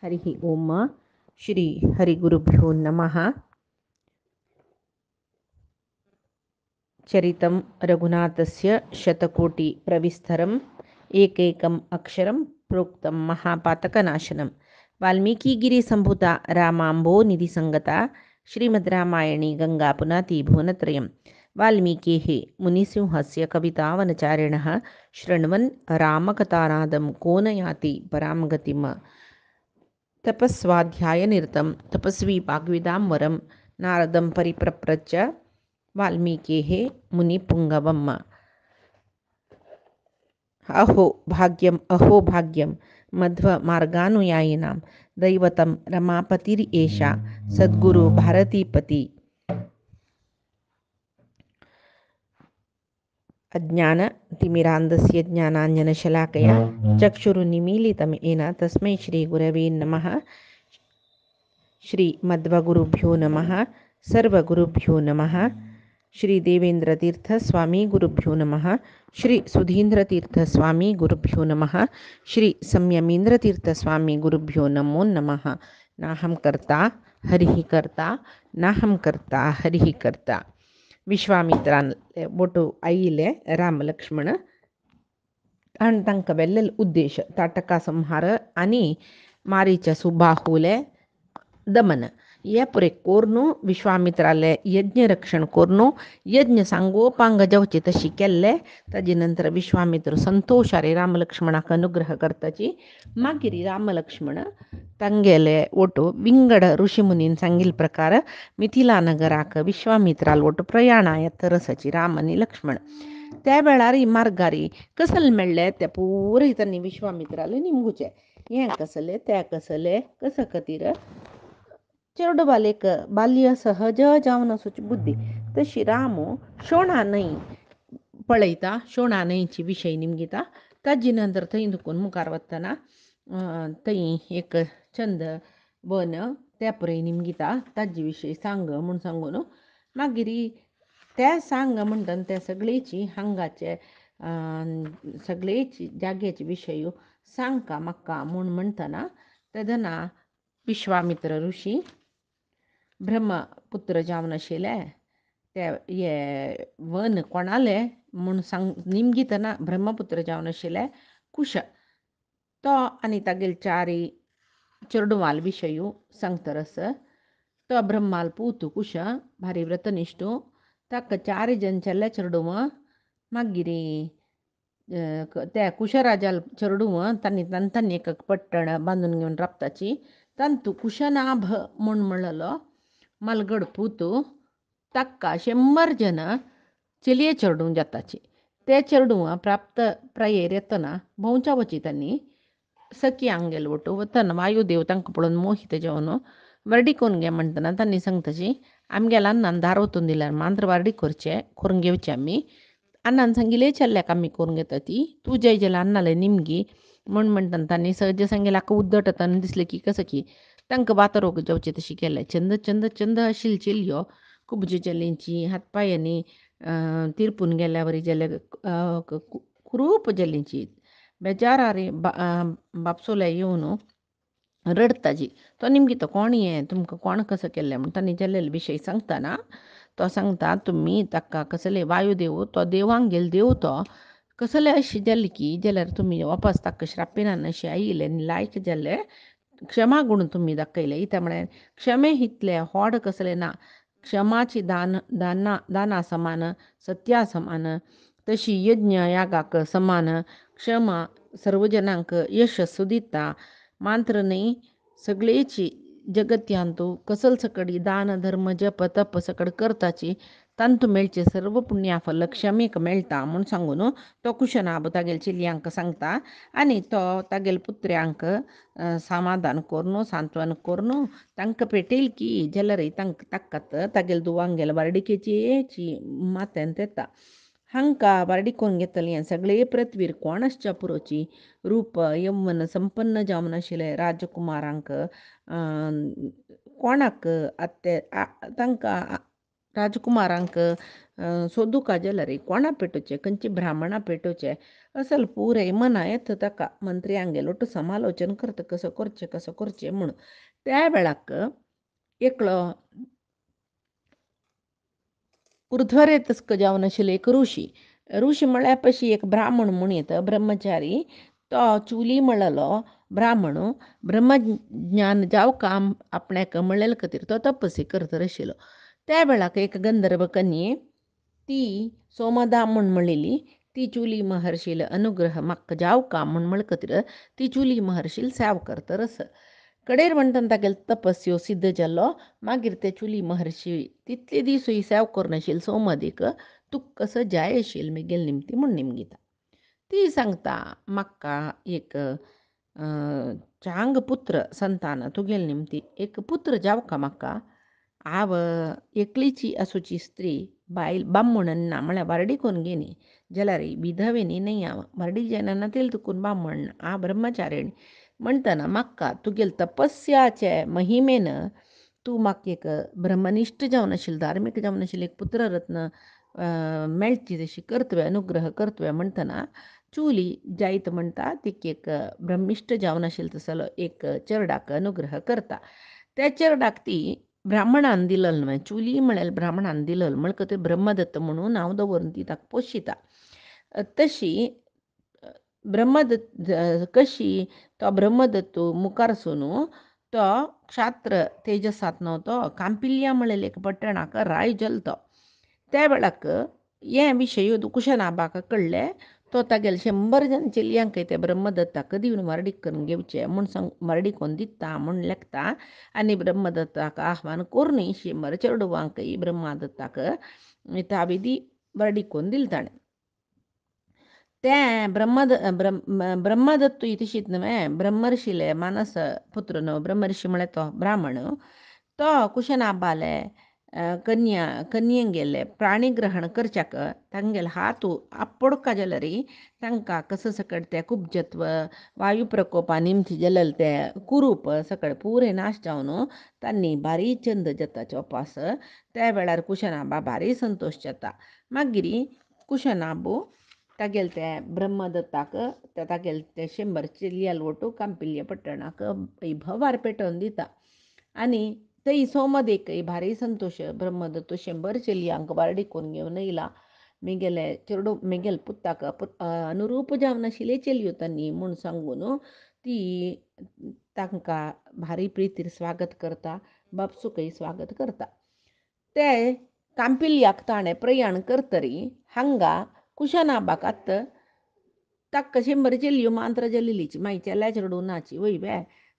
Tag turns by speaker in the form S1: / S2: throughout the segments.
S1: हरिः ओम श्री हरिगुरुभ्यो नमः। चरितं रघुनाथस्य शतकोटिप्रविस्तरम् एकैकम् अक्षरं प्रोक्तं महापातकनाशनं। वाल्मीकिगिरिसम्भूता रामाम्भो निधिसङ्गता श्रीमद्रामायणी गङ्गापुनाति भुवनत्रयं। वाल्मीकेः मुनिसिंहस्य कवितावनचारिणः शृण्वन् रामकथानादं को न याति परां गतिम्। तपस्वाध्यायनिरतं तपस्वी वाग्विदां वरं नारदं परिप्रप्रच्छ वाल्मीकेः मुनिपुङ्गवम्। अहो भाग्यं मध्वमार्गानुयायिनां दैवतं रमापतिरेषा सद्गुरु भारतीपति। अज्ञानतिमिरान्धस्य ज्ञानाञ्जनशलाकया चक्षुरुन्मीलितं येन तस्मै श्रीगुरवे नमः। श्रीमद्वगुरुभ्यो नमः। सर्वगुरुभ्यो नमः। श्री देवेन्द्रतीर्थस्वामी गुरुभ्यो नमः। श्री सुधीन्द्रतीर्थस्वामी गुरुभ्यो नमः। श्री संयमीन्द्रतीर्थस्वामी गुरुभ्यो नमो नमः। नाहं कर्ता हरिः कर्ता, नाहं कर्ता हरिः कर्ता. विश्वामित्रांले बोटू आईले राम लक्ष्मण आणि तांकां वेल्लेल उद्देश ताटका संहार आणि मारीच्या सुबाहुले दमन हे पुरे कोरनू विश्वामित्राले यज्ञ रक्षण कोरनू यज्ञ सांगोपांग जावचे तशी केल्ले. ताजे नंतर विश्वामित्र संतोषारे राम लक्ष्मणाक अनुग्रह करताची. मागीर राम लक्ष्मण तांगेले ओटू विंगड ऋषिमुनीन सांगिल प्रकार मिथिला नगराक विश्वामित्राल ओटू प्रयाणाय तरसाची राम आणि लक्ष्मण. त्या वेळार मार्गारी कसल मेळ्ळे ते पुरे त्यांनी विश्वामित्राले निमगुचे. हें कसले त्या कसले कसं खातीर चेडू बालेक बाल्य सहज जावन वचूची बुद्धी तशी रामू शोणा न्हंय पळयता. शोणा न्हंयची विशय निमगिता. ताजे नंतर थंय दुखून मुखार वतना थंय एक चंद वन त्या पुरे निमगिता. ताजे विशय सांग म्हूण सांगून मागीर त्या सांग म्हणटन त्या सगळेची हांगाचे सगळेची जाग्याचे विशय सांगका म्हाका म्हूण म्हणटना तेदना विश्वामित्र ऋषी ब्रह्मपुत्र जावन आशिल्ले ते हे वन कोणाले म्हूण सांग निमगितना ब्रह्मपुत्र जावन आशिल्ले कुश तो आनी तागेले चारी चेडवाल विशय सांगतरस. तो ब्रह्माल पूत कुश भारी व्रतनिश्ठू ताका 4 जन चेडव. मागीर त्या कुशराजाल चेडव तांणी एक पट्टण बांदून घेवन राबताची. तांतू कुशनाभ म्हूण म्हणलो मलगड पूत ताका 100 जन चलये चेडू जाताची. ते चेडू प्राप्त प्रायेर येतना भोंवच्या वची तांणी सखी आंगेल वटू वतना वायुदेव तांकां पळोवन मोहित जावन वर्डी कोरून घे म्हणटना तांणी सांगताची आमगेल्या अन्नान दार वतून दिल्यार मात्र वार्डी करून घेवची आमी. अन्नान सांगिले चल्ल्याक आमी करून घेता ती तूं जय जाल्यार अन्नाले निमगी म्हूण म्हणटना तांणी सहज सांगिलाक उद्दटताना दिसलें की कसं की तांकां वातरोग जावचे तशी केलें. चंद चंद चंद आशिल्ल्यो चलयो कुबज्यो चलयेंची हातपायांनी तिरपून गेल्या वरी जाल्या खुरूप चलयेंची बेजारारी बापसोले येवन रडताची. तो निमगी तो कोण हें तुमकां कोण कसं केल्लें म्हूण तांणी जाल्लेले विशय सांगतना तो सांगता तुमी ताका कसले वायुदेव तो देवांक गेल देव तो कसले अशें जालें की जाल्यार तुमी वापस ताका श्रापिनान अशें आयिल्ले आनी लायक जाल्ले क्षमा गुण तुमी दाखयले. इता म्हळ्यार क्षमे हितले होड कसले ना. क्षमाची दाना समान सत्या समान तशी यज्ञ यागाक समान. क्षमा सर्व जनांक यशस्सू दिता मात्र न्हय सगळेची जगत्यांतू कसल सकडी दान धर्म जप तप सकड करताची तांतू मेळचे सर्व पुण्याफल क्षमेक मेळटा म्हूण सांगून तो कुशनाभ तागेल चिलयांक सांगता. आनी तो तागेल पुत्र्यांक समाधान करून सांत्वन करून तांकां पेटयल की जाल्यार ताकात तागेल दुवांगेल वार्डिकेची माथ्यान येता. हांकां वार्डी करून घेतली सगळे पृथ्वीर कोण आसच्या पुरोची रूप यौवन संपन्न जावन आशिल्ले राजकुमारांक कोणाक तांकां राजकुमारांक सोदूक जाल्यार कोणा पेटोवचें खंयची ब्राह्मणां पेटोवचें असल पुरे मना येता ताका मंत्री आंगेलोट समालोचन करता कसो करचें म्हूण त्या वेळाक एकलो उर्ध्वरेतस्क जावन आशिल्लो एक ऋषी म्हळ्यार पशी एक ब्राह्मण म्हूण येता ब्रह्मचारी तो चुली म्हणलो ब्राह्मण ब्रह्मज्ञान जावका आपणाक म्हणलेले खातीर तो तपसी करतर आशिल्लो त्या वेळाक एक गंधर्व कन्ये ती सोमदाम म्हूण म्हणलेली ती चुली महर्शील अनुग्रह म्हाका जावका म्हूण म्हळ खातीर ती चुली महर्शील सेव करतर आस कडेर म्हणटना तागेलो तपस्यो सिद्ध जालो मागीर ते चुली महर्शी तितले दीस सेव करनाशिल्ल सोमदेक तुका कसो जाय आशिल्लो म्हगेल निमती म्हूण निमगिता ती सांगता म्हाका एक चांग पुत्र संतान तुगेल निमती एक पुत्र जावका म्हाका हांव एकलीची आसूची स्त्री बायल बामणन ना म्हळ्यार वारडी कोन्न गेनी जाल्यार विधवेनी न्ही हांव वारडी जेन्ना तेल तुकून बामण हांव ब्रह्मचारिणी म्हणटना म्हाका तुगेल तपस्याचे महिमेन तूं म्हाका एक ब्रह्मनिश्ठ जावन आशिल्लो धार्मीक जावन आशिल्लो एक पुत्ररत्न मेळची तशी करतवे अनुग्रह करतवे म्हणटना चुली जायत म्हणटा तिका एक ब्रह्मिश्ट जावन आशिल्लो तसलो एक चेडवाक अनुग्रह करता त्या चेडवाक ती ब्राह्मणान दिलेलो न्हय चुली म्हळ्यार ब्राह्मणान दिलेलो म्हणटकच ब्रह्मदत्त म्हणून नांव दवरून ती ताका पोशिता तशी ब्रह्मदत्त कशी तो ब्रह्मदत्त मुखार सून तो क्षात्र तेजसांतलो तो कांपिल्या म्हणलेले एक पट्टणाक राय जल्लो त्या वेळाक हे विशय कुशनाबाक कळ्ळे तो तागेले 100 जन चलयांक ते ब्रह्मदत्ताक दिवन मरडी करून घेवचे म्हूण मरडी कोन्न दिता म्हूण लेखता आनी ब्रह्मदत्ताक आव्हान करून 100 चेडवांकय ब्रह्मदत्ताक ताविधी मरडी कोन्न दिले ताणें तें ब्रह्मदत्त तशीच न्हय ब्रह्मर्शिले मानस पुत्र न्हय ब्रह्मर्षी म्हळ्यार तो ब्राह्मण तो कुशनाबाले कन्येक गेले प्राणीग्रहण करच्याक तांगेले हात आपडका जाल्यार तांकां कसो सकट ते कुब्जत्व वायू प्रकोपा निमती जाल्यार ते कुरूप सकट पुरे नाश जावन तांणी भारी चंद जाता चोपास त्या वेळार कुशनाबा भारी संतोश जाता मागीर कुशनाबू तागेले ते ब्रह्मदत्ताक तागेले ते 100 चलयां लोटू कांपिल्ले पट्टणाक भवार पेटोवन दिता आनी थंय सोमदेकय भारी संतोश ब्रह्मदत्त 100 चलयांक वारडी कोन्न घेवन येयला म्हगेले चेडू म्हगेले पुताक अनुरूप जावन आशिल्ले चलयो तांणी म्हूण सांगून ती तांकां भारी प्रितीर स्वागत करता बापसूकय स्वागत करता ते कांपिल्याक ताणें प्रयाण करतरी हांगा कुशनाबाक आत्त ताका 100 चलयो मात्र जाल्लीची मागीर चेल्या चेडू नाची वयवे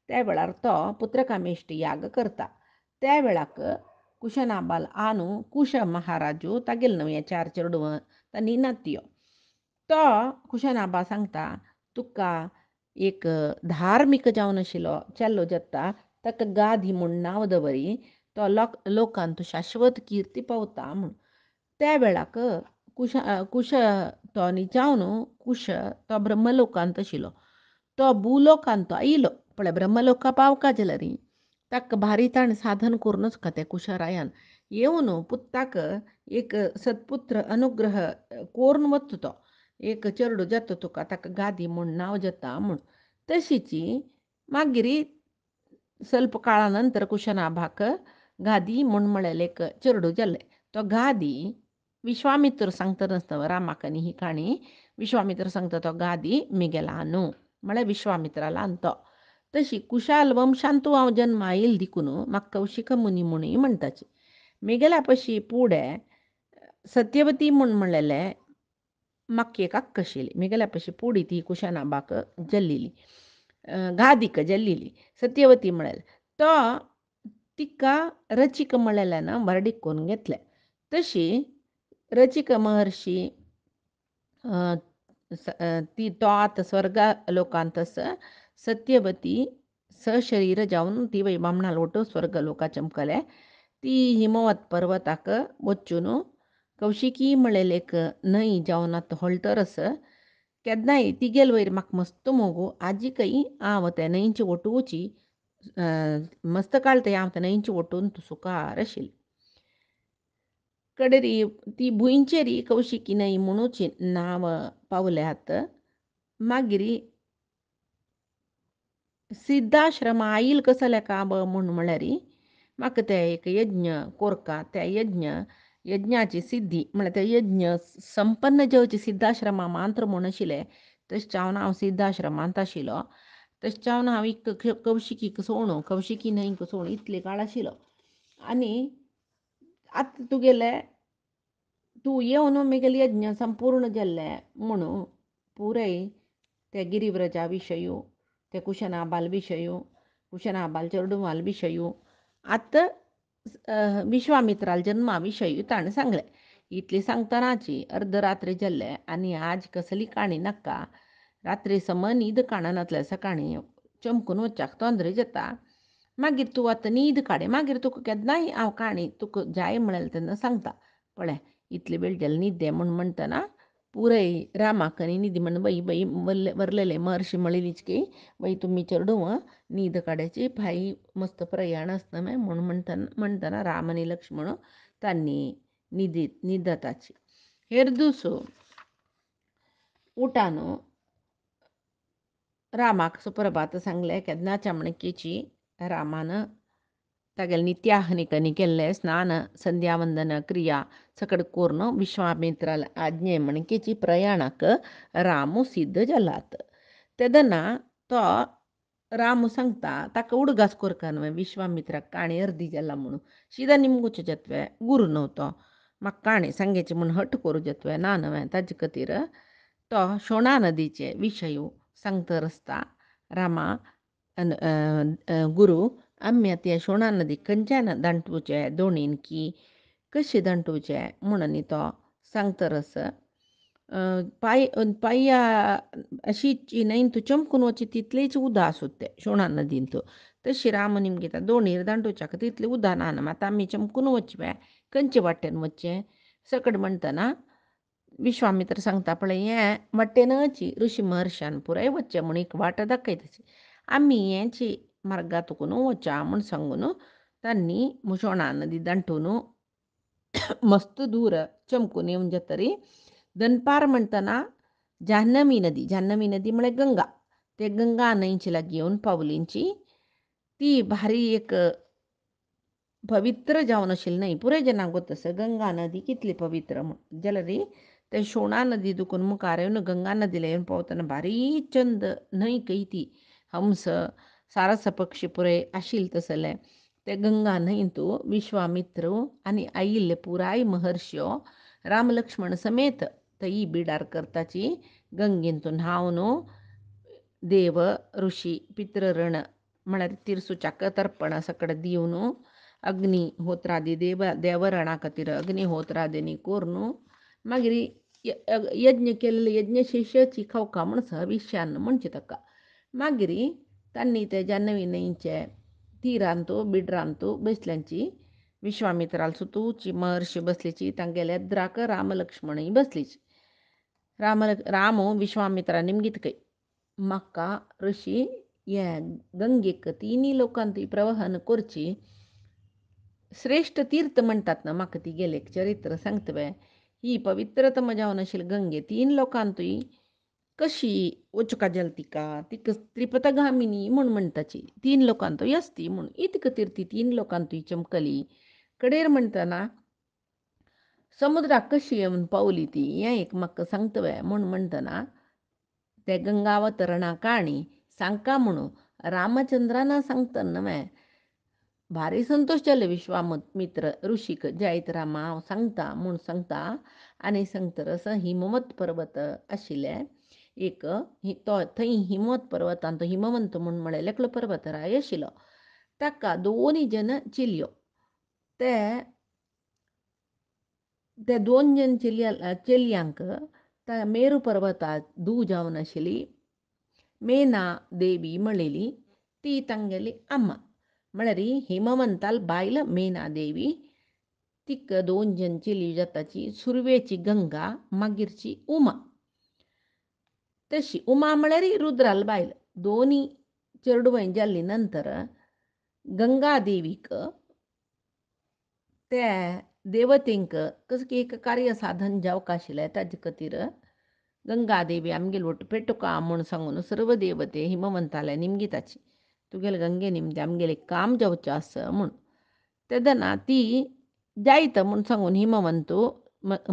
S1: त्या वेळार तो पुत्रकामेश्ट याग करता त्या वेळाक कुशनाबाल आनू कुश महाराजू तागेले न्हय 4 चेडवां तांणी नात्यो तो कुशनाबा सांगता तुका एक धार्मीक जावन आशिल्लो चेल्लो जाता ताका गादी म्हूण नांव दवरी तो लोकांत शाश्वत किर्ती पावता म्हूण त्या वेळाक कुश तो जावन कुश तो ब्रह्मलोकांत आशिल्लो तो भूलोकांत आयलो पळय ब्रह्मलोका पावका जाल्यार ताका भारी ताणें साधन करूनच का ते कुशरायान येवन पुताक एक सत्पुत्र अनुग्रह करून वता तो एक चेडू जाता तुका ताका गादी म्हूण नांव जाता म्हूण तशीच मागीर ಸ್ವಲ್ಪ काळा नंतर कुशनाबाक गादी म्हूण म्हळेलें एक चेडू जाल्लें तो गादी विश्वामित्र सांगता नासतना रामाक आनी ही काणी विश्वामित्र सांगता तो गादी म्हगेला न्हू म्हळ्यार विश्वामित्राला तो तशी कुशाल वंशांत हांव जन्मा येयला देखून म्हाका कौशिक मुनी म्हणूय म्हणटाची म्हगेल्या पशी फुडें सत्यवती म्हूण म्हणलेलें म्हाका एक अक्क आशिल्ली म्हगेल्या पशी फुडें ती कुशनाबाक जल्लेली गादीक जल्लेली सत्यवती म्हळेलें तो तिका रचिक म्हळेल्यान मरडीक करून घेतलें तशी रचिक महर्शी ती तो आतां स्वर्गा लोकांत सत्यवती सशरीर जावन ती वैबामणा लोटू स्वर्ग लोका चमकले ती हिमवत पर्वताक वचून कौशिकी म्हळेलें एक न्हंय जावन आतां हळटर केन्नाय तिगेल वयर म्हाका मस्त मोगू आजीकय हांव ते न्हंयचे वटूची मस्त काळ ते हांव ते न्हंयचे वटून सुखार आशिल्लें कडेरी ती भुंयचेरी कौशिकी न्हंय म्हणूच नांव पावल्यात. मागीर सिद्धाश्रम आईल कसल्या काब म्हळ्यार म्हाका ते एक यज्ञ कोरता त्या यज्ञाची सिद्धी म्हळ्यार ते यज्ञ संपन्न जेवचे सिद्धाश्रमा मांत्र म्हूण आशिल्ले तशें हांव सिद्धाश्रमांत आशिल्लो तशें हांव एक कौशिकीक सोणू कौशिकी न्हंयक सोणू इतले काळ आशिल्लो आनी आतां तुगेले तूं येवन म्हगेले यज्ञ संपूर्ण जाल्ले म्हणून पुराय ते गिरिव्रजा विशयू ते कुशनाबाल विशयू कुशनाबाल चेडूवाल विशयू आतां विश्वामित्राल जन्मा विशयू ताणें सांगलें. इतली सांगतनाची अर्धरात्री जाल्ले आनी आज कसली काणी नाका रात्री सम न्हीद काडनातल्या सकाळीं चमकून वच्चाक तोंदरे जाता. मागीर तूं आतां न्हीद काडय मागीर तुका केन्नाय हांव काणी तुका जाय म्हळ्यार तेन्ना सांगता. पळय इतले वेळ जाले न्हिदे म्हूण म्हणटना पुराय रामाक न्हिदी म्हण वही वरलेले महर्षी म्हळिलीचकी वही तुमी चेडूव न्हीद काड्याची भाई मस्त प्रयाण आसता म्हूण म्हणटना राम आनी लक्ष्मण तांणी न्हिदताची. हेर दीस उठान रामाक सुप्रभात सांगलें केन्ना चामणकेची रामान तागेले नित्याहनिकनी केल्ले स्नान संध्यावंदन क्रिया सकड करून विश्वामित्राल आज्ञे म्हणकेची प्रयाणाक राम सिद्ध जालात. तेदना तो राम सांगता ताका उडगास कोरका न्हय विश्वामित्राक काणी अर्दी जाला म्हणून शिदा निमगुचे जत्वे गुरू न्हय म्हाका काणी सांगेची म्हूण हट करूं जत्वे ना न्हय ताजे खातीर तो शोणा नदीचे विशयू सांगता आसता रामा गुरू आमी आतां शोणा नदीक खंयच्यान दांटवचे दोणीन की कशें दांटवचे म्हणून तो सांगता आस. पायया अशी न्हंय तूं चमकून वची तितलेच उदक आसूं तें शोणा नदींत तशी राम निमगेता दोणीर दांटोवच्याक तितलें उदक ना मात आमी चमकून वचचें खंयचे वाटेन वचचें सकड म्हणटना विश्वामित्र सांगता पळय हें वाटेनची ऋषी महर्शान पुराय वचचें म्हूण एक वाट दाखयताची आमी हेंची मार्गातून वचा म्हूण सांगून तांणी शोणा नदी दांटून मस्त दूर चमकून येवन जातरी दनपार म्हणटना जान्हवी नदी म्हळ्यार गंगा ते गंगा न्हंयचे लागीं येवन पावलींची ती भारी एक पवित्र जावन आशिल्ली न्हय पुराय जाणांक गोत गंगा नदी कितली पवित्र म्हूण जाल्यार ते शोणा नदी दुखून मुखार येवन गंगा नदीला येवन पावतना भारी चंद न्हंयक ती हंस सारस पक्षी पुराय आशिल्ले तसले ते गंगा न्हंयत विश्वामित्र आनी आयिल्ले पुराय महर्श्यो राम लक्ष्मण समेत थंय बिडार करताची गंगेंत न्हावन देव ऋषी पितृऋण म्हळ्यार तिरसुचाक तर्पण सकड दिवन अग्निहोत्रादी देवरणा खातीर अग्निहोत्रादिनी करून मागीर यज्ञ केल्ले यज्ञशेशाची खावका म्हूण हविश्यान म्हणचे ताका. मागीर तांणी ते जान्हवी न्हंयचे तिरांत बिडरांत बसल्यांची विश्वामित्राल सुतूची महर्शी बसलीची तांगेले द्राक राम लक्ष्मणय बसलीची. राम विश्वामित्रा निमगीतकय म्हाका ऋषी हे गंगेक तिनी लोकांत प्रवाहन करची श्रेष्ठ तीर्थ म्हणटात ना म्हाका ती गेले चरित्र सांगतवे ही पवित्रतम जावन आशिल्ली गंगे 3 लोकांतूय कशी वचूंक तिका त्रिपथगामिनी म्हूण म्हणटाची 3 लोकांतूय आसती म्हूण इतक तीर्थ 3 लोकांतूय चमकली कडेर म्हणटना समुद्राक कशी येवन पावली ती हें एक म्हाका सांगतवे म्हूण म्हणटना ते गंगावतरणा काणी सांगका म्हणून रामचंद्रान सांगतना न्हय भारी संतोश जाले विश्वामित्र ऋषीक जायत रामा हांव सांगता म्हूण सांगता आनी सांगतरस हिमवत पर्वत आशिल्ले एक तो थंय हिमवत पर्वतांत तो हिमवंत म्हूण म्हळें एकलो पर्वतराय आशिल्लो ताका 2 जन चिलयो ते 2 जन चलयांक मेरू पर्वतांत धूव जावन आशिल्ली मेना देवी म्हणलेली ती तांगेली अम्मा म्हळ्यार हिमवंताल बायल मेना देवी तिक 2 जन चली जाताची सुरवेची गंगा मागीरची उमा तशी उमा म्हळ्यार रुद्राल बायल दोनी चेडूं जाल्ली नंतर गंगा देवीक ते देवतेंक कसं की एक कार्य साधन जावं आशिल्लें ताजे खातीर गंगादेवी आमगेल ಒಟ್ಟು पेटुका म्हूण सांगून सर्व देवते हिमवंताले निमगी तुगेले गंगे निमते आमगेले काम जावचें आसा म्हूण तेदना ती जायत म्हूण सांगून हिमवंतू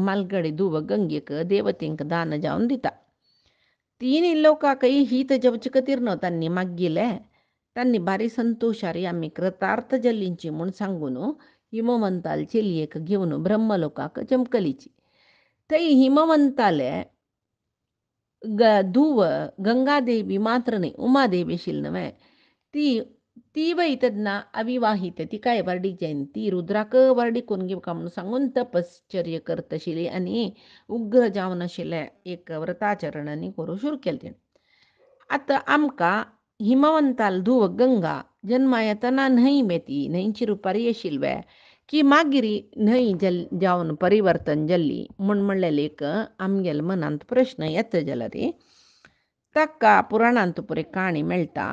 S1: मालगडे धुव गंगेक देवतेंक दान जावन दिता तीन लोकांकय हीत जावचे खातीर न्हू तांणी मागिल्लें तांणी बारी संतोशारी आमी कृतार्थ जल्लींची म्हूण सांगून हिमवंताल चलयेक घेवन ब्रह्मलोकाक चमकलीची थंय हिमवंताले धुव गंगादेवी मात्र न्ही उमादेवी आशिल्ली न्हय ती ती वयतना अविवाहित ती काय वर्डीक जायन ती रुद्राक वर्डी करून घेवका म्हणून सांगून तपश्चर्य करत आशिल्ली आनी उग्र जावन आशिल्लें एक व्रताचरणांनी करूं सुरू केलें तेणें आतां आमकां हिमवंताल धुव गंगा जन्मा येतना न्हंय मेती न्हंयची रुपारी आशिल्ले की मागीर न्हंय जावन परिवर्तन जाल्ली म्हूण म्हणलेले एक आमगेल्या मनांत प्रश्न येता जाल्यार ताका पुराणांत पुरे काणी मेळटा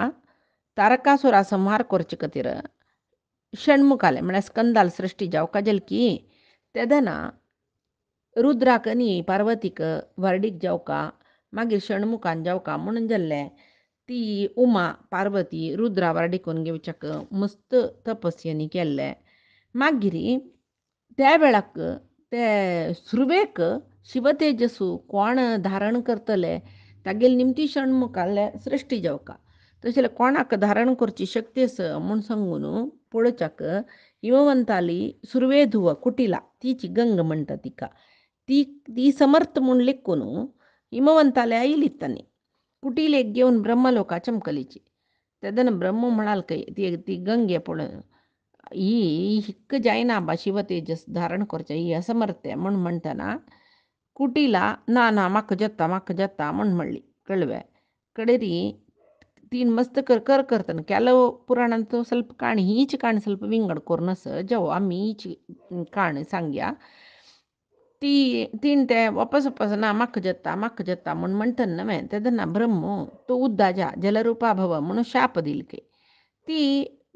S1: तारकासुरा संहार करचे खातीर षण्मुखाले म्हळ्यार स्कंदाल सृश्टी जावका जाली की तेदना रुद्राक न्ही पार्वतीक वर्डीक जावका मागीर षण्मुखान जावका म्हणून जाल्लें ती उमा पार्वती रुद्रा वर्डी करून घेवच्याक मस्त तपस्यांनी केल्ले मागीर त्या वेळाक ते सुरवेक शिवतेजसू कोण धारण करतले तागेले निमती षण्मुखाले सृश्टी जावका तशें कोणाक धारण करची शक्ती आसा म्हूण सांगून पळोवच्याक हिमवंताली सुरवे धुव कुटिला तिची गंग म्हणटा तिका ती समर्थ म्हूण लेखून हिमवंताले आयली तांणी कुटिलेक घेवन ब्रह्मलोका चमकलीची तेदना ब्रह्म म्हणाल ती गंगे पळोवन ही हिक्क जायना बा शिव तेजस धारण करचें ही असमर्थ म्हूण म्हणटना कुटिला ना ना म्हाका जाता म्हूण म्हणली कळवे कडेरी तीन मस्त कर करतना ಕೆಲವು ಪುರಾಣಂತೂ ಸ್ವಲ್ಪ ಕಾಣಿ ಈಚೆ ಕಾಣಿ ಸ್ವಲ್ಪ ವಿಂಗಡ ಕೊರ್ನಸ ಜವ आम्ही ಈಚೆ ಕಾಣಿ सांगया तीन ते वापस ना म्हाका जाता म्हूण म्हणटना न्हय तेदना ब्रह्म तो उद्दा जा जलरूपा भव म्हणून शाप दिलके ती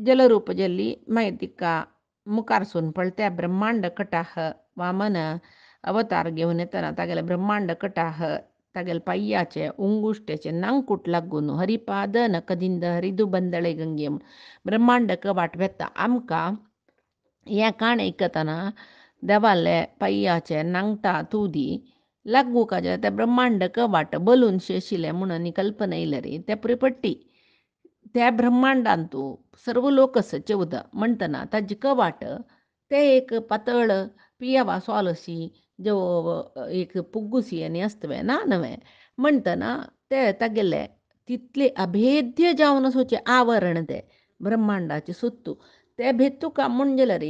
S1: जलरूप जाल्ली मागीर तिका मुखार सून पळते ब्रह्मांड कटाह वामन अवतार घेवन येतना तागेले ब्रह्मांड कटाह तागेले पाययाचे उंगुष्ट्याचे नांगकुट लागून हरिपाद नकदिंद हरिदू बंदळे गंगे ब्रह्मांडक वाट वेत्ता आमकां हें काण आयकतना देवाले पाययाचे नांगटा तुदी लागू काजे त्या ब्रह्मांडक वाट बलूनशे आशिल्लें म्हणून आनी कल्पना येयले रे ते पुरे पट्टी त्या ब्रह्मांडांतू सर्व लोक आसा 14 म्हणटना ताजे कवाट ते एक पातळ पियेवा सॉलसी जो एक पुग्गुसी आनी आसतवे ना नवे म्हणटना ते तागेले तितले अभेद्य जावन असोचे आवरण ते ब्रह्मांडाचे सुत्तू ते भेतुका म्हूण जाल्यार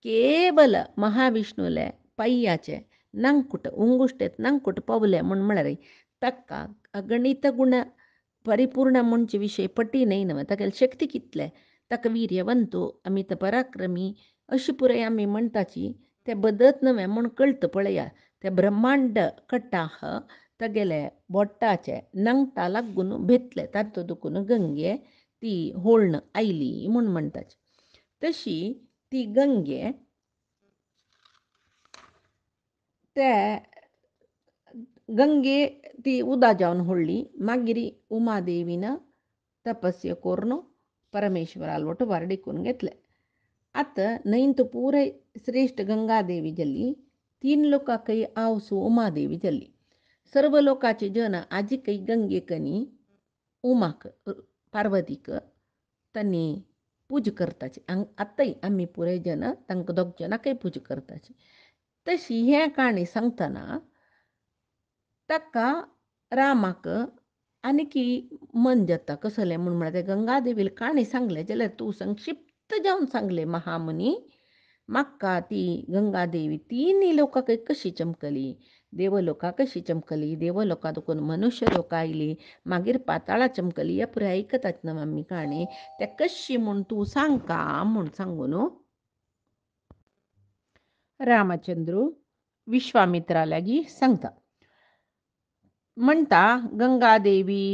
S1: केवल महाविष्णूले पाययाचे नांगकुट उंगुश्टेत नांगकुट पावले म्हूण म्हळ्यार ताका अगणित गुण परिपूर्ण म्हणचे विशय पटी न्हय न्हय तागेले शक्ती कितले ताका वीर्यवंतू अमित पराक्रमी अशी पुराय आमी म्हणटाची ते बदत न्हय म्हूण कळटा पळया ते ब्रह्मांड कट्टाह तागेले बोट्टाचे नांगटा लागून भेतले तातूंत दुखून गंगे ती होळण आयली म्हूण म्हणटाची तशी ती गंगे ते गंगे ती उदा जावन होडली मागीर उमादेवीन तपस्या करून परमेश्वराल ಒಟ್ಟು वर्डिकून घेतले आतां न्हंयंत पुराय श्रेश्ठ गंगादेवी जाल्ली 3 लोकांकय आवसू उमादेवी जाल्ली सर्व लोकांचे जन आजीकय गंगेकनी उमाक पार्वतीक तांणी पूज करताची आतांय आमी पुराय जन तांकां दोग जनाकय पूज करताची तशी हें काणी सांगतना ताका रामाक आनीकी मन जाता कसलें म्हूण म्हळ्यार ते गंगादेवील काणी सांगलें जाल्यार तूं संक्षिप्त जावन सांगलें महामुनी म्हाका ती गंगादेवी 3 लोकांकय कशी चमकली देवलोका कशी चमकली देवलोका दुखून मनुष्य लोकां आयली मागीर पाताळा चमकली हे पुराय आयकतात न्हय आमी काणी ते कशी म्हूण तूं सांगता म्हूण सांगून रामचंद्र विश्वामित्रा लागीं सांगता म्हणटा गंगादेवी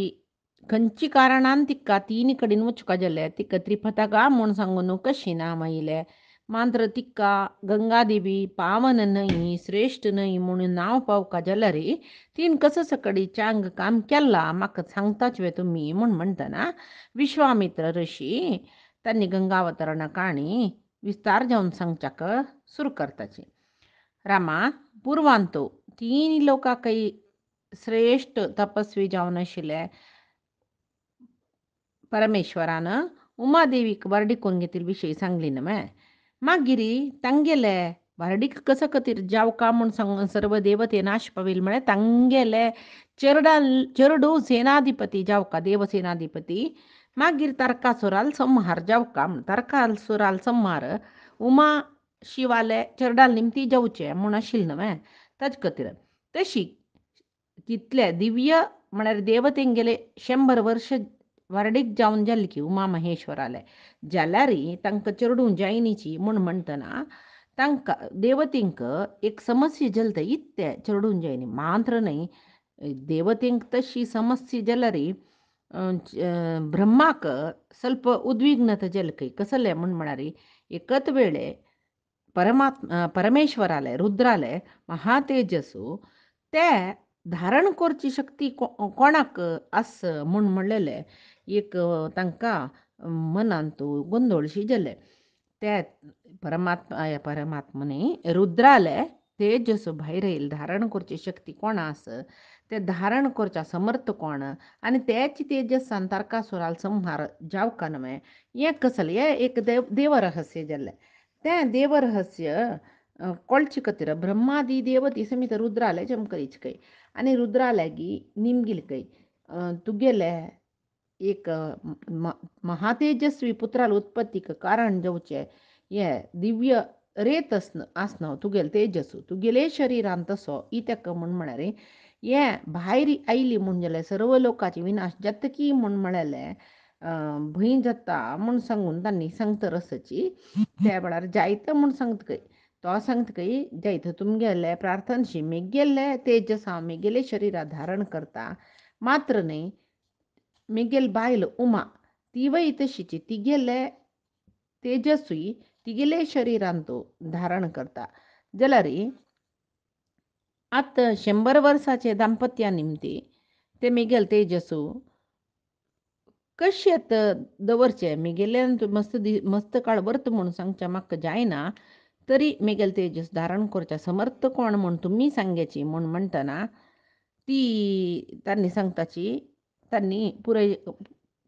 S1: खंयची कारणान तिका 3 कडेन वचूंक जालें तिका त्रिपथगा म्हूण सांगून कशी नांव आयलें मात्र तिका गंगादेवी पावन नई श्रेष्ठ नई म्हणून नाव पावका जलरी तीन कसं सकडी चांग काम केला म्हाका सांगताच वे तुम्ही म्हण म्हणतना विश्वामित्र ऋषी त्यांनी गंगावतरण काणी विस्तार जाऊन सांगच्याक सुरू करताची. रामा पूर्वांतो तीन लोका काही श्रेष्ठ तपस्वी जावन आशिल्ले परमेश्वरानं उमादेवीक वर्डिकोन घेतील विषयी सांगली ना मागिरी तांगेले वर्डिक कसं कतीर जाव का म्हूण सांग सर्व देवते नाश पावील म्हळ्यार तांगेले चेरडू सेनाधिपती जाव का देवसेनाधिपती मागीर तारकासुराल संहार जाव का तारकासुराल संहार उमा शिवाले चेरडाल निमती जावचे म्हूण आशिल्लें न्हय ताजे खातीर तशी तितले दिव्य म्हळ्यार देवतेंगेले 100 वर्ष वर्डीक जावन जाल्ली की उमा महेश्वराले जाल्यार तांकां चेडूं जायनीची म्हूण म्हणटना तांकां देवतेंक एक समस्या जल्त इत्ते चेडूं जायनी मात्र न्हय देवतेंक तशी समस्या जाल्यार ब्रह्माक ಸ್ವಲ್ಪ उद्विग्नता जल्कय कसले म्हणारी एकच वेळे परमेश्वराले रुद्राले महातेजसू ते धारण करची शक्ती कोणाक आस म्हूण म्हणलेले एक तांकां मनांत गोंदळशी जाले ते परमात्मने रुद्राले तेजस भायर येईल धारण करची शक्ती कोणा आस ते धारण करच्या समर्थ कोण आनी तेच तेजसान तारकासुराल संहार जावका न्हय हें कसलें हें एक देवरहस्य जाल्लें तें देवरहस्य कळचे खातीर ब्रह्मादी देवती समीत रुद्राले चमकरीचकय आनी रुद्रालेगी निमगिलकय तुगेले एक महातेजस्वी पुत्राल उत्पत्तीक कारण जावचे हे दिव्य रेत आसनो तुगेले तेजसू तुगेले शरिरांत तसो इतेक म्हूण म्हळ्यार हे भायर आयली म्हूण जाल्यार सर्व लोकांची विनाश जातकी म्हूण म्हळेलें भंय जाता म्हूण सांगून तांणी सांगता रसची त्या वेळार जायतं म्हूण सांगतकय तो सांगतकय जायतं तुमगेले प्रार्थनशी मेगेले तेजसा मेगेले शरिरा धारण करता मात्र न्हय मेगेल बायल उमा तिवय तशीची तिगेले तेजस्वी तिगेले शरिरांत धारण करता जाल्यार आत 100 वर्साचे दाम्पत्या निमती ते मेगेल तेजसू कशें दवरचे मेगेल्यान मस्त काळ वर्त म्हणून सांगचे म्हाका जायना तरी मेगेल तेजस धारण करचे समर्थ कोण म्हूण तुमी सांगेची म्हूण म्हणटना ती तांणी सांगताची तांणी पुराय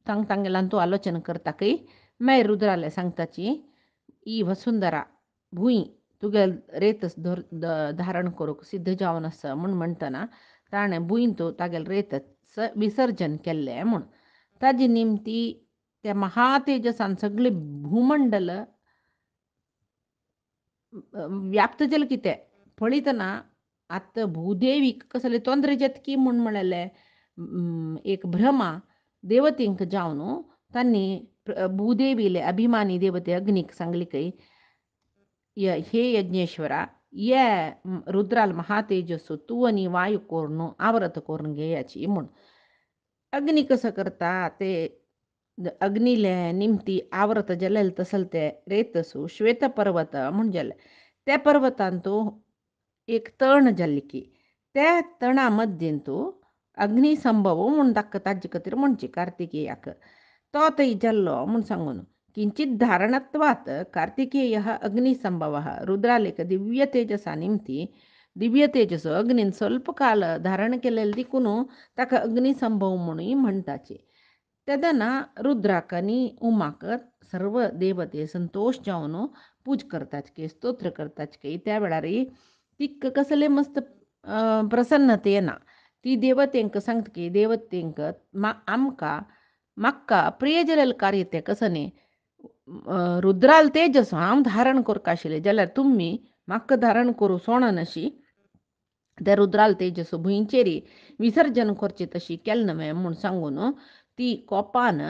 S1: तांगेल्यान तूं आलोचना करताकय मागीर रुद्राले सांगताची ई वसुंधरा भूंय तुगेल रेतस धारण करूंक सिद्ध जावन आसा म्हूण म्हणटना ताणें भुंयत तागेले रेतस विसर्जन केल्लें म्हूण ताजे निमती त्या महातेजसान सगळे भूमंडल व्याप्त जालें कितें पळयतना आतां भूदेवीक कसले तोंदरे जेतकी म्हूण म्हणलें एक भ्रमा देवतेंक जावन तांणी भूदेवीले अभिमानी देवते अग्नीक सांगली कय हे यज्ञेश्वरा ये रुद्राल महातेजसू तूं आनी वायू कोरून आवरत करून घेयाची म्हूण अग्नी कसं करता ते अग्नीले निमती आवरत जलेल तसल ते रेतसू श्वेत पर्वत म्हूण जाले त्या पर्वतांतू एक तण जाल्ली की त्या तणा मध्येंतू अग्निसंभव म्हूण दाखता ताजे खातीर म्हणची कार्तिकेयाक तो थंय जाल्लो म्हूण सांगून किंचित धारणत्वात कार्तिकेय अग्निसंभव रुद्रालेक दिव्य तेजसा निमती दिव्य तेजस अग्नीन ಸ್ವಲ್ಪ काल धारण केलेले देखून ताका अग्निसंभव म्हणून म्हणटाचे तेदना रुद्राक आनी उमाक सर्व देवते संतोष जावन पूज करतात की स्तोत्र करतात की त्या वेळार तिक कसले मस्त प्रसन्नते येना ती देवतेंक सांगता की देवतेंक आमकां म्हाका प्रिय जालेलें कार्य तें कसं न्ही रुद्राल तेजस हांव धारण करता आशिल्लें जाल्यार तुमी म्हाका धारण करूं सोणन अशी त्या रुद्राल तेजस भुंयचेरी विसर्जन करचें तशी केलें न्हय म्हूण सांगून ती कोपान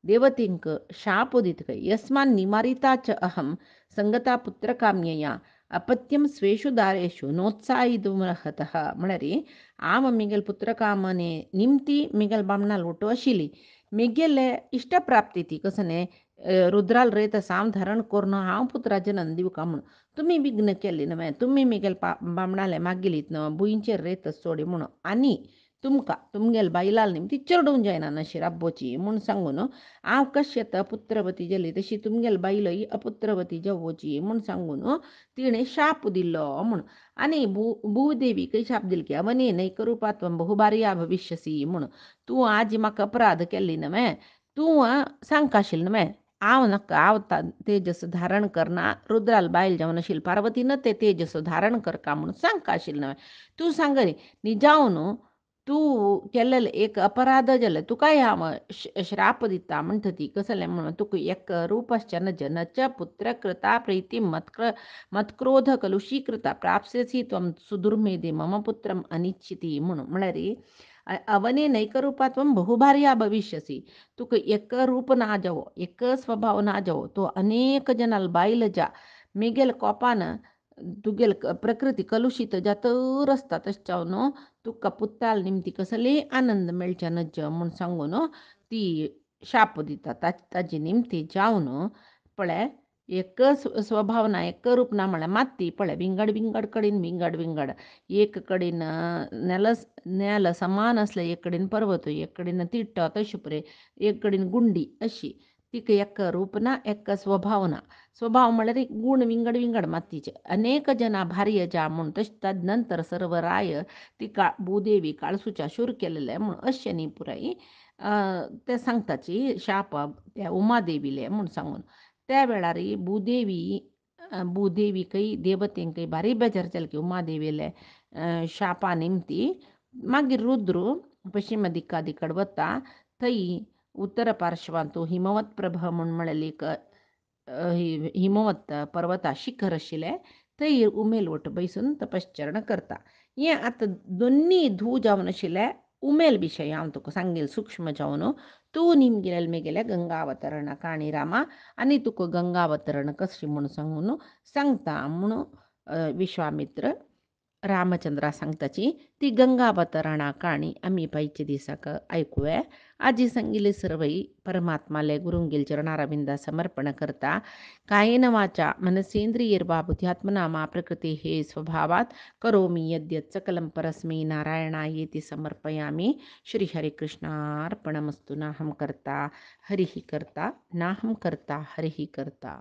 S1: देवतेंक शाप दितकय यस्मान् निमारिता च अहं संगता पुत्रकाम्यया अपत्यम स्वेषु दारेषु नोत्साहितुमर्हतः म्हळ्यार हांव मेगेल पुत्रकामने निमती मेगेल बामणाल उठो आशिल्ली मेगेले इश्टप्राप्ती ती कसं न्ही रुद्राल रेत साम धारण करून हांव पुत्राचें नंद दिवं का म्हूण तुमी विघ्न केल्ली न्हय तुमी मिगेल बामणाले मागिलीत न्हय भुंयचेर रेत सोडी म्हूण आनी तुमकां तुमगेल बायलाल न्ही ती चेडूंक जायना नशी राब्बोची म्हूण सांगून हांव कश्यत अपुत्रवती जाली तशी तुमगेल बायलय अपुत्रवती जावोची म्हूण सांगून तिणें शाप दिल्लो म्हूण आनी भूदेवीकय शाप दिलो की अवने नैकरूपात्वं बहुभार्या भविष्यसी म्हूण तूं आज म्हाका अपराध केल्ली न्हय तूं सांगका आशिल्लें न्हय हांव तेजस धारण करना रुद्राल बायल जावन आशिल्ली पार्वतीन ते तेजस धारण करका म्हणून सांगका आशिल्लें न्हय तूं सांग रे न्ही जावन तूं केल्लें एक अपराध जालें तुकाय हांव श्राप दिता म्हणटा ती कसलें म्हणून तुका एक रूपश्चन जनच पुत्र कृता प्रीती मत्क्रोध कलुशीकृता प्राप्स्यसी त्वं सुदुर्मेधे मम पुत्रम अनिच्छिती म्हणून म्हळ्यार अवने नैकरूपात्वं बहुभार्या भविष्यसी तुका एक रूप ना जावो एक स्वभाव ना जावो तो अनेक जनाल बायल जा मिगेल कोपान तुगेल प्रकृती कलुशीत जातर आसता तशें जावन तुका पुत्ताल निमती कसली आनंद मेळचे नज म्हूण सांगून ती शाप दिता ताजी निमती जावन पळय एक स्वभाव ना एक रूप ना म्हळ्यार मात ती पळय विंगड कडेन विंगड एक कडेन नेल समान आसलें एक कडेन पर्वत एक कडेन तिट्ट तशें पळय एक कडेन गुंडी अशी तिका एक रूप ना एक स्वभाव ना स्वभाव म्हळ्यार एक गूण विंगड मातीचे अनेक जना भार्य जा म्हूण तशें ताजे नंतर सर्व राय ती भूदेवी काळसूच्या शूर केलेले म्हूण अशें न्ही पुराय ते सांगताची शाप त्या उमादेवीले म्हूण सांगून त्या वेळार भूदेवीकय देवतेंकय बारी बेजार जालें की उमादेवीले शापा निमती मागीर रुद्र पश्चिम दिक्का कडेन वता थंय उत्तर पार्श्वांत हिमवत प्रभ म्हूण म्हळेली एक हिमवत पर्वता शिखर आशिल्लें थंय उमेलवट बैसून तपश्चरण करता हें आतां दोनी धू जावन आशिल्लें उमेल विशय हांव तुका सांगेल सूक्ष्म जावन तूं निमगेले गंगावतरण काणी रामा आनी तुका गंगावतरण कशी म्हूण सांगून सांगता म्हूण विश्वामित्र रामचंद्रा सांगताची ती गंगावतरणा काणी आमी पायचे दिसाक आयकुया आजी सांगिल्ली सर्वई परमात्माले गुरुंगेल चरणारविंदा समर्पण करता कायेन वाचा मनसेंद्रियर्वा बुद्ध्यात्मना मा प्रकृती हे स्वभावात करोमि यद्यत् सकलं परस्मै नारायणायेति समर्पयामि श्री हरिकृष्णार्पणमस्तु नाहं कर्ता हरिः कर्ता नाहं कर्ता हरिः कर्ता